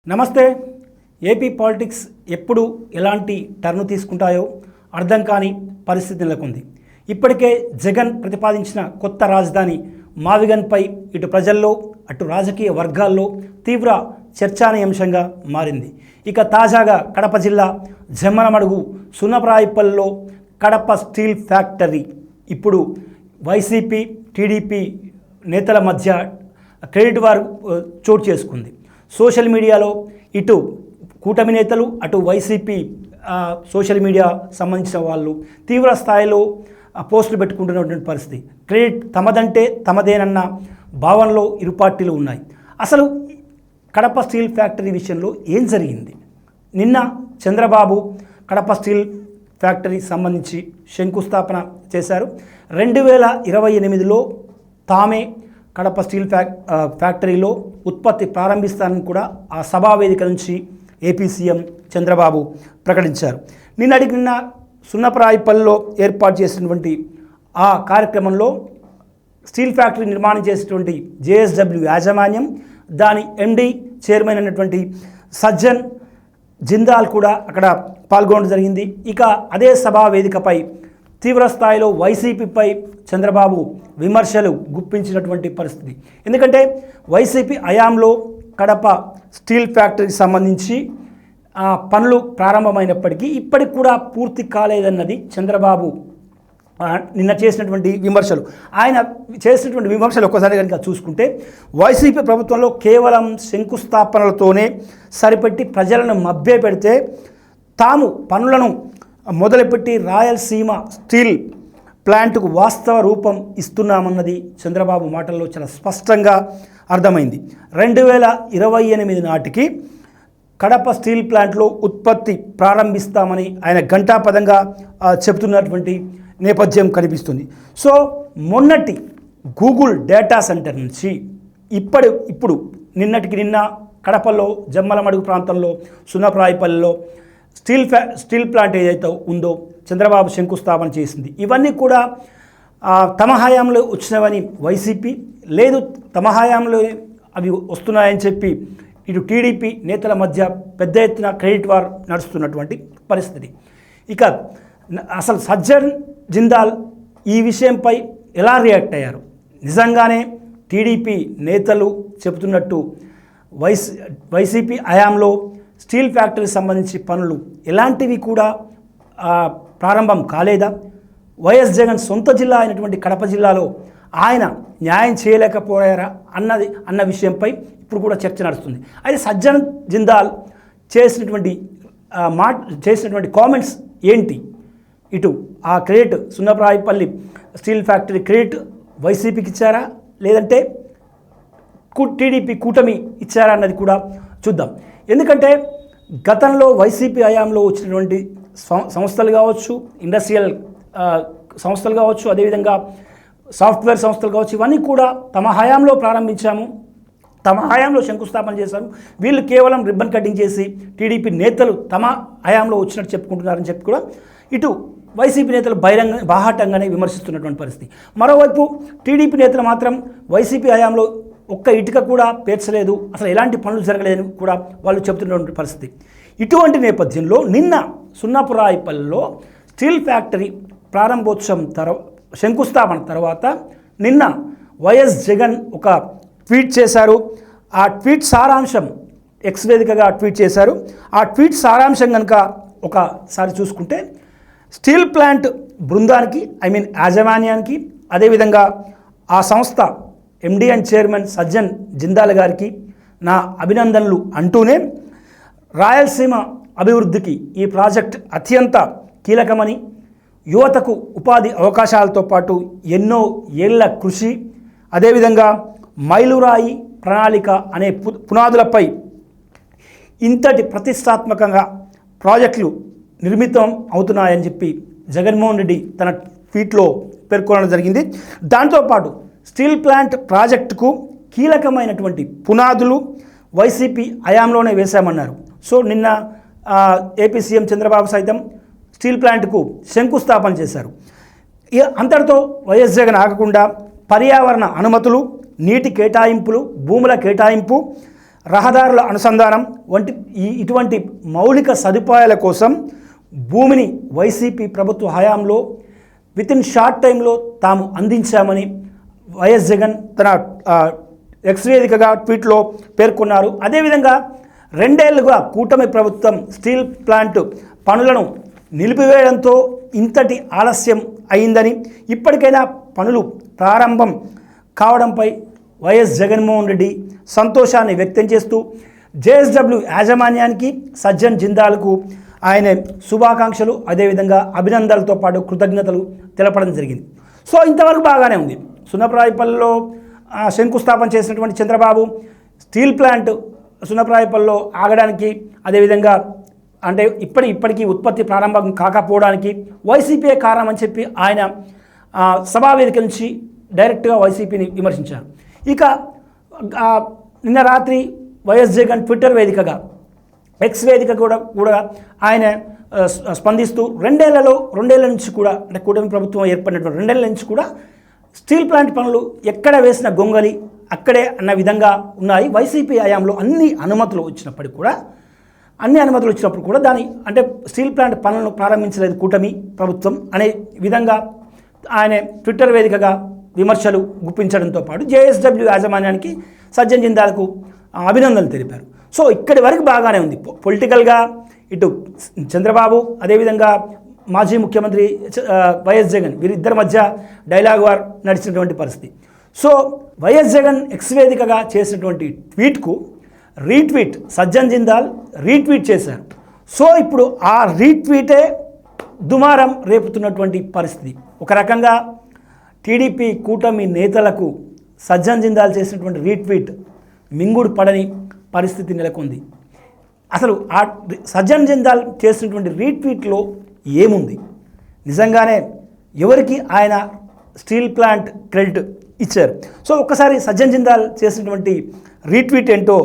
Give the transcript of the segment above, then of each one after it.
నమస్తే. AP politics ఎప్పుడు ఎలాంటి టర్న్ తీసుకుంటాయో అర్థం కాని పరిస్థితి నెలకొంది. ఇప్పటికే జగన్ ప్రతిపాదించిన కొత్త రాజధాని మావిగన్పై ఇటు ప్రజల్లో అటు రాజకీయ వర్గాల్లో తీవ్ర చర్చానీయాంశంగా మారింది. ఇక తాజాగా కడప జిల్లా జమ్మలమడుగు సున్నప్రాయిపల్లిలో కడప స్టీల్ ఫ్యాక్టరీ ఇప్పుడు వైసీపీ టీడీపీ నేతల మధ్య క్రెడిట్ వార్ చోటు చేసుకుంది. సోషల్ మీడియాలో ఇటు కూటమి నేతలు అటు వైసీపీ సోషల్ మీడియా సంబంధించిన వాళ్ళు తీవ్ర స్థాయిలో పోస్టులు పెట్టుకుంటున్నటువంటి పరిస్థితి. క్రెడిట్ తమదంటే తమదేనన్న భావనలో ఇరు పార్టీలు ఉన్నాయి. అసలు కడప స్టీల్ ఫ్యాక్టరీ విషయంలో ఏం జరిగింది? నిన్న చంద్రబాబు కడప స్టీల్ ఫ్యాక్టరీ సంబంధించి శంకుస్థాపన చేశారు. 2028లో తామే కడప స్టీల్ ఫ్యాక్టరీలో ఉత్పత్తి ప్రారంభిస్తానని కూడా ఆ సభావేదిక నుంచి ఏపీ సీఎం చంద్రబాబు ప్రకటించారు. నిన్న సున్నప్రాయిపల్లిలో ఏర్పాటు చేసినటువంటి ఆ కార్యక్రమంలో స్టీల్ ఫ్యాక్టరీ నిర్మాణం చేసినటువంటి జేఎస్డబ్ల్యూ యాజమాన్యం, దాని ఎండి చైర్మన్ అయినటువంటి సజ్జన్ జిందాల్ కూడా అక్కడ పాల్గొనడం జరిగింది. ఇక అదే సభా వేదికపై తీవ్ర స్థాయిలో వైసీపీపై చంద్రబాబు విమర్శలు గుప్పించినటువంటి పరిస్థితి. ఎందుకంటే వైసీపీ హయాంలో కడప స్టీల్ ఫ్యాక్టరీకి సంబంధించి పనులు ప్రారంభమైనప్పటికీ ఇప్పటికి కూడా పూర్తి కాలేదన్నది చంద్రబాబు నిన్న చేసినటువంటి విమర్శలు. ఆయన చేసినటువంటి విమర్శలు ఒక్కసారి కనుక చూసుకుంటే వైసీపీ ప్రభుత్వంలో కేవలం శంకుస్థాపనలతోనే సరిపెట్టి ప్రజలను మభ్యపెడితే తాము పనులను మొదలుపెట్టి రాయలసీమ స్టీల్ ప్లాంట్కు వాస్తవ రూపం ఇస్తున్నామన్నది చంద్రబాబు మాటల్లో చాలా స్పష్టంగా అర్థమైంది. 2028 నాటికి కడప స్టీల్ ప్లాంట్లో ఉత్పత్తి ప్రారంభిస్తామని ఆయన ఘంటాపదంగా చెబుతున్నటువంటి నేపథ్యం కనిపిస్తుంది. సో మొన్నటి గూగుల్ డేటా సెంటర్ నుంచి ఇప్పుడు నిన్నటికి నిన్న కడపలో జమ్మలమడుగు ప్రాంతంలో సున్నప్రాయిపల్లిలో స్టీల్ ప్లాంట్ ఏదైతే ఉందో చంద్రబాబు శంకుస్థాపన చేసింది. ఇవన్నీ కూడా తమ హయాంలో వచ్చినవని వైసీపీ, లేదు తమ హయాంలో అవి వస్తున్నాయని చెప్పి ఇటు టీడీపీ నేతల మధ్య పెద్ద ఎత్తున క్రెడిట్ వార్ నడుస్తున్నటువంటి పరిస్థితి. ఇక అసలు సజ్జన్ జిందాల్ ఈ విషయంపై ఎలా రియాక్ట్ అయ్యారు? నిజంగానే టీడీపీ నేతలు చెబుతున్నట్టు వైసీపీ హయాంలో స్టీల్ ఫ్యాక్టరీకి సంబంధించి పనులు ఎలాంటివి కూడా ప్రారంభం కాలేదా? వైఎస్ జగన్ సొంత జిల్లా అయినటువంటి కడప జిల్లాలో ఆయన న్యాయం చేయలేకపోయారా అన్న విషయంపై ఇప్పుడు కూడా చర్చ నడుస్తుంది. అయితే సజ్జన్ జిందాల్ చేసినటువంటి కామెంట్స్ ఏంటి? ఇటు ఆ క్రెడిట్ సున్నప్రాయిపల్లి స్టీల్ ఫ్యాక్టరీ క్రెడిట్ వైసీపీకి ఇచ్చారా, లేదంటే టీడీపీ కూటమి ఇచ్చారా అన్నది కూడా చూద్దాం. ఎందుకంటే గతంలో వైసీపీ హయాంలో వచ్చినటువంటి సంస్థలు కావచ్చు, ఇండస్ట్రియల్ సంస్థలు కావచ్చు, అదేవిధంగా సాఫ్ట్వేర్ సంస్థలు కావచ్చు, ఇవన్నీ కూడా తమ హయాంలో ప్రారంభించాము, తమ హయాంలో శంకుస్థాపన చేశారు, వీళ్ళు కేవలం రిబ్బన్ కటింగ్ చేసి టీడీపీ నేతలు తమ హయాంలో వచ్చినట్టు చెప్పుకుంటున్నారని చెప్పి కూడా ఇటు వైసీపీ నేతలు బాహాటంగానే విమర్శిస్తున్నటువంటి పరిస్థితి. మరోవైపు టీడీపీ నేతలు మాత్రం వైసీపీ హయాంలో ఒక్క ఇటుక కూడా పేర్చలేదు, అసలు ఎలాంటి పనులు జరగలేదని కూడా వాళ్ళు చెబుతున్నటువంటి పరిస్థితి. ఇటువంటి నేపథ్యంలో నిన్న సున్నప్రాయిపల్లిలో స్టీల్ ఫ్యాక్టరీ ప్రారంభోత్సవం శంకుస్థాపన తర్వాత నిన్న వైఎస్ జగన్ ఒక ట్వీట్ చేశారు. ఆ ట్వీట్ సారాంశం ఎక్స్ వేదికగా ట్వీట్ చేశారు. ఆ ట్వీట్ సారాంశం కనుక ఒకసారి చూసుకుంటే, స్టీల్ ప్లాంట్ బృందానికి యాజమాన్యానికి, అదేవిధంగా ఆ సంస్థ MD and chairman Sajjan Jindal గారికి నా అభినందనలు అంటూనే, రాయలసీమ అభివృద్ధికి ఈ ప్రాజెక్ట్ అత్యంత కీలకమని, యువతకు ఉపాధి అవకాశాలతో పాటు ఎన్నో ఏళ్ల కృషి, అదేవిధంగా మైలురాయి ప్రణాళిక అనే పునాదులపై ఇంతటి ప్రతిష్టాత్మకంగా ప్రాజెక్టులు నిర్మితం అవుతున్నాయని చెప్పి జగన్మోహన్ రెడ్డి తన ట్వీట్లో పేర్కొనడం జరిగింది. దాంతోపాటు స్టీల్ ప్లాంట్ ప్రాజెక్టుకు కీలకమైనటువంటి పునాదులు వైసీపీ హయాంలోనే వేశామన్నారు. సో నిన్న ఏపీ సీఎం చంద్రబాబు సైతం స్టీల్ ప్లాంట్కు శంకుస్థాపన చేశారు. అంతటితో వైఎస్ జగన్ ఆగకుండా పర్యావరణ అనుమతులు, నీటి కేటాయింపులు, భూముల కేటాయింపు, రహదారుల అనుసంధానం వంటి ఇటువంటి మౌలిక సదుపాయాల కోసం భూమిని వైసీపీ ప్రభుత్వ హయాంలో వితిన్ షార్ట్ టైంలో తాము అందించామని వైఎస్ జగన్ తన ఎక్స్ వేదికగా ట్వీట్లో పేర్కొన్నారు. అదేవిధంగా 2 ఏళ్లుగా కూటమి ప్రభుత్వం స్టీల్ ప్లాంట్ పనులను నిలిపివేయడంతో ఇంతటి ఆలస్యం అయిందని, ఇప్పటికైనా పనులు ప్రారంభం కావడంపై వైఎస్ జగన్మోహన్ రెడ్డి సంతోషాన్ని వ్యక్తం చేస్తూ జేఎస్డబ్ల్యూ యాజమాన్యానికి సజ్జన్ జిందాల్కు ఆయన శుభాకాంక్షలు అదేవిధంగా అభినందనలతో పాటు కృతజ్ఞతలు తెలపడం జరిగింది. సో ఇంతవరకు బాగానే ఉంది. సున్నప్రాయపల్లిలో శంకుస్థాపన చేసినటువంటి చంద్రబాబు స్టీల్ ప్లాంట్ సున్నప్రాయపల్లిలో ఆగడానికి అదేవిధంగా అంటే ఇప్పటికీ ఉత్పత్తి ప్రారంభం కాకపోవడానికి వైసీపీయే కారణం అని చెప్పి ఆయన సభావేదిక నుంచి డైరెక్ట్గా వైసీపీని విమర్శించారు. ఇక నిన్న రాత్రి వైఎస్ జగన్ ట్విట్టర్ వేదికగా ఎక్స్ వేదిక కూడా ఆయన స్పందిస్తూ 2 ఏళ్ల నుంచి కూడా అంటే కూటమి ప్రభుత్వం ఏర్పడినటువంటి 2 ఏళ్ల నుంచి కూడా స్టీల్ ప్లాంట్ పనులు ఎక్కడ వేసిన గొంగలి అక్కడే అన్న విధంగా ఉన్నాయి. వైసీపీ హయాంలో అన్ని అనుమతులు వచ్చినప్పుడు కూడా దాని అంటే స్టీల్ ప్లాంట్ పనులను ప్రారంభించలేదు కూటమి ప్రభుత్వం అనే విధంగా ఆయన ట్విట్టర్ వేదికగా విమర్శలు గుప్పించడంతో పాటు జేఎస్డబ్ల్యూ యాజమాన్యానికి సజ్జన్ జిందాల్కు అభినందనలు తెలిపారు. సో ఇక్కడి వరకు బాగానే ఉంది. పొలిటికల్గా ఇటు చంద్రబాబు అదేవిధంగా మాజీ ముఖ్యమంత్రి వైఎస్ జగన్ వీరిద్దరి మధ్య డైలాగ్ వార్ నడిచినటువంటి పరిస్థితి. సో వైఎస్ జగన్ ఎక్స్ వేదికగా చేసినటువంటి ట్వీట్కు రీట్వీట్ సజ్జన్ జిందాల్ రీట్వీట్ చేశారు. సో ఇప్పుడు ఆ రీట్వీటే దుమారం రేపుతున్నటువంటి పరిస్థితి. ఒక రకంగా టీడీపీ కూటమి నేతలకు సజ్జన్ జిందాల్ చేసినటువంటి రీట్వీట్ మింగుడు పడని పరిస్థితి నెలకొంది. అసలు ఆ సజ్జన్ జిందాల్ చేసినటువంటి రీట్వీట్లో ఏముంది? నిజంగానే ఎవరికి ఆయన స్టీల్ ప్లాంట్ క్రెడిట్ ఇచ్చారు? సో ఒక్కసారి సజ్జన్ జిందాల్ చేసినటువంటి రీట్వీట్ ఏంటో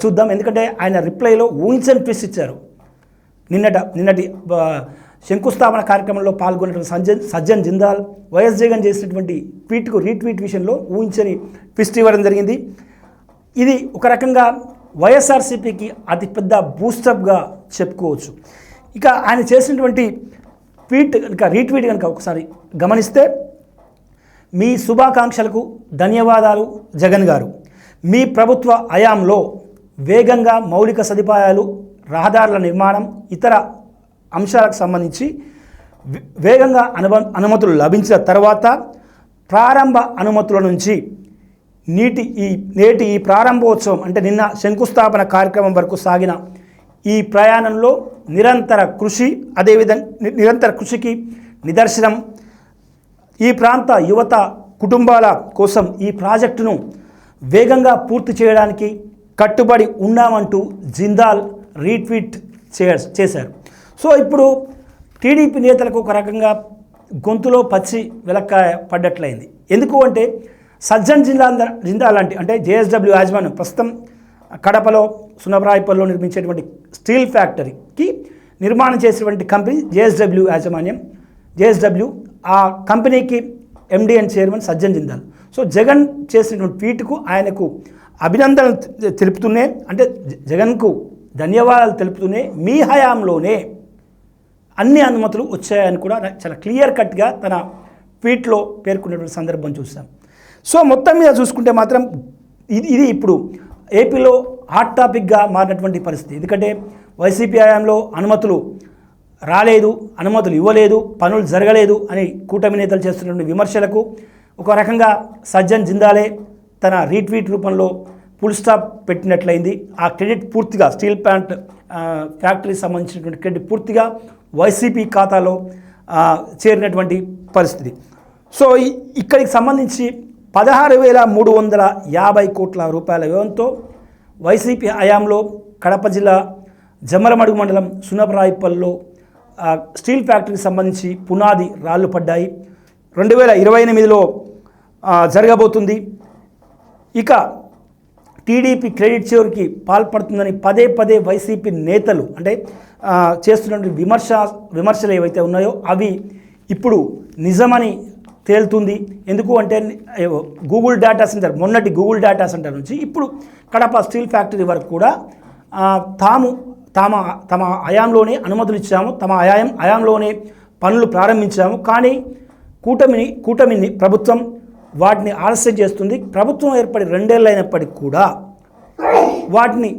చూద్దాం. ఎందుకంటే ఆయన రిప్లైలో ఊహించని ట్విస్ట్ ఇచ్చారు. నిన్నటి శంకుస్థాపన కార్యక్రమంలో పాల్గొన్నటువంటి సజ్జన్ జిందాల్ వైఎస్ జగన్ చేసినటువంటి ట్వీట్కు రీట్వీట్ విషయంలో ఊహించని ట్విస్ట్ ఇవ్వడం జరిగింది. ఇది ఒక రకంగా వైఎస్ఆర్సీపీకి అతిపెద్ద బూస్టప్గా చెప్పుకోవచ్చు. ఇక ఆయన చేసినటువంటి ట్వీట్ కనుక రీట్వీట్ కనుక ఒకసారి గమనిస్తే, మీ శుభాకాంక్షలకు ధన్యవాదాలు జగన్ గారు. మీ ప్రభుత్వ హయాంలో వేగంగా మౌలిక సదుపాయాలు, రహదారుల నిర్మాణం, ఇతర అంశాలకు సంబంధించి వేగంగా అనుమతులు లభించిన తర్వాత ప్రారంభ అనుమతుల నుంచి నేటి ఈ ప్రారంభోత్సవం అంటే నిన్న శంకుస్థాపన కార్యక్రమం వరకు సాగిన ఈ ప్రయాణంలో నిరంతర కృషికి నిదర్శనం. ఈ ప్రాంత యువత కుటుంబాల కోసం ఈ ప్రాజెక్టును వేగంగా పూర్తి చేయడానికి కట్టుబడి ఉన్నామంటూ జిందాల్ రీట్వీట్ చేశారు. సో ఇప్పుడు టీడీపీ నేతలకు ఒక రకంగా గొంతులో పచ్చి వెలక్కాయ పడ్డట్లయింది. ఎందుకు అంటే సజ్జన్ జిందాల్ అంటే జేఎస్డబ్ల్యూ యాజమాన్యం ప్రస్తుతం కడపలో సున్నప్రాయపల్లిలో నిర్మించేటువంటి స్టీల్ ఫ్యాక్టరీకి నిర్మాణం చేసేటువంటి కంపెనీ జేఎస్డబ్ల్యూ యాజమాన్యం. జేఎస్డబ్ల్యూ ఆ కంపెనీకి MD and chairman Sajjan Jindal. So Jagan చేసినటువంటి ట్వీట్కు ఆయనకు అభినందనలు తెలుపుతూనే అంటే జగన్కు ధన్యవాదాలు తెలుపుతూనే మీ హయాంలోనే అన్ని అనుమతులు వచ్చాయని కూడా చాలా క్లియర్ కట్గా తన ట్వీట్లో పేర్కొన్నటువంటి సందర్భం చూస్తాం. సో మొత్తం మీద చూసుకుంటే మాత్రం ఇది ఇప్పుడు ఏపీలో హాట్ టాపిక్గా మారినటువంటి పరిస్థితి. ఎందుకంటే వైసీపీ హయాంలో అనుమతులు రాలేదు, అనుమతులు ఇవ్వలేదు, పనులు జరగలేదు అని కూటమి నేతలు చేస్తున్నటువంటి విమర్శలకు ఒక రకంగా సజ్జన్ జిందాలే తన రీట్వీట్ రూపంలో ఫుల్ స్టాప్ పెట్టినట్లయింది. ఆ క్రెడిట్ పూర్తిగా స్టీల్ ప్లాంట్ ఫ్యాక్టరీకి సంబంధించినటువంటి క్రెడిట్ పూర్తిగా వైసీపీ ఖాతాలో చేరినటువంటి పరిస్థితి. సో ఇక్కడికి సంబంధించి 16,350 కోట్ల రూపాయల వ్యయంతో వైసీపీ హయాంలో కడప జిల్లా జమ్మలమడుగు మండలం సున్నప్రాయపల్లిలో స్టీల్ ఫ్యాక్టరీకి సంబంధించి పునాది రాళ్ళు పడ్డాయి. 2028లో జరగబోతుంది. ఇక టీడీపీ క్రెడిట్ చోరికి పాల్పడుతుందని పదే వైసీపీ నేతలు అంటే చేస్తున్నటువంటి విమర్శలు ఏవైతే ఉన్నాయో అవి ఇప్పుడు నిజమని తేలుతుంది. ఎందుకు అంటే గూగుల్ డేటా సెంటర్, మొన్నటి గూగుల్ డేటా సెంటర్ నుంచి ఇప్పుడు కడప స్టీల్ ఫ్యాక్టరీ వరకు కూడా తమ హయాంలోనే అనుమతులు ఇచ్చాము, తమ హయాంలోనే పనులు ప్రారంభించాము. కానీ కూటమిని ప్రభుత్వం వాటిని ఆలస్యం చేస్తుంది. ప్రభుత్వం ఏర్పడి 2 ఏళ్ళు అయినప్పటికీ కూడా వాటిని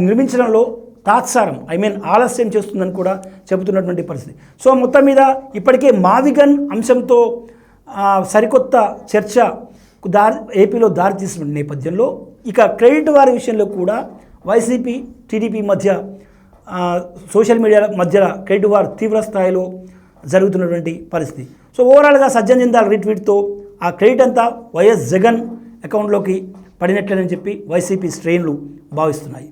నిర్మించడంలో తాత్సారం ఆలస్యం చేస్తుందని కూడా చెబుతున్నటువంటి పరిస్థితి. సో మొత్తం మీద ఇప్పటికే మావిగన్ అంశంతో సరికొత్త చర్చ ఏపీలో దారితీసిన నేపథ్యంలో ఇక క్రెడిట్ వారి విషయంలో కూడా వైసీపీ టీడీపీ మధ్య సోషల్ మీడియా మధ్య క్రెడిట్ వార్ తీవ్ర స్థాయిలో జరుగుతున్నటువంటి పరిస్థితి. సో ఓవరాల్గా సజ్జన్ జిందాల్ రీట్వీట్తో ఆ క్రెడిట్ అంతా వైఎస్ జగన్ అకౌంట్లోకి పడినట్లేనని చెప్పి వైసీపీ శ్రేణులు భావిస్తున్నాయి.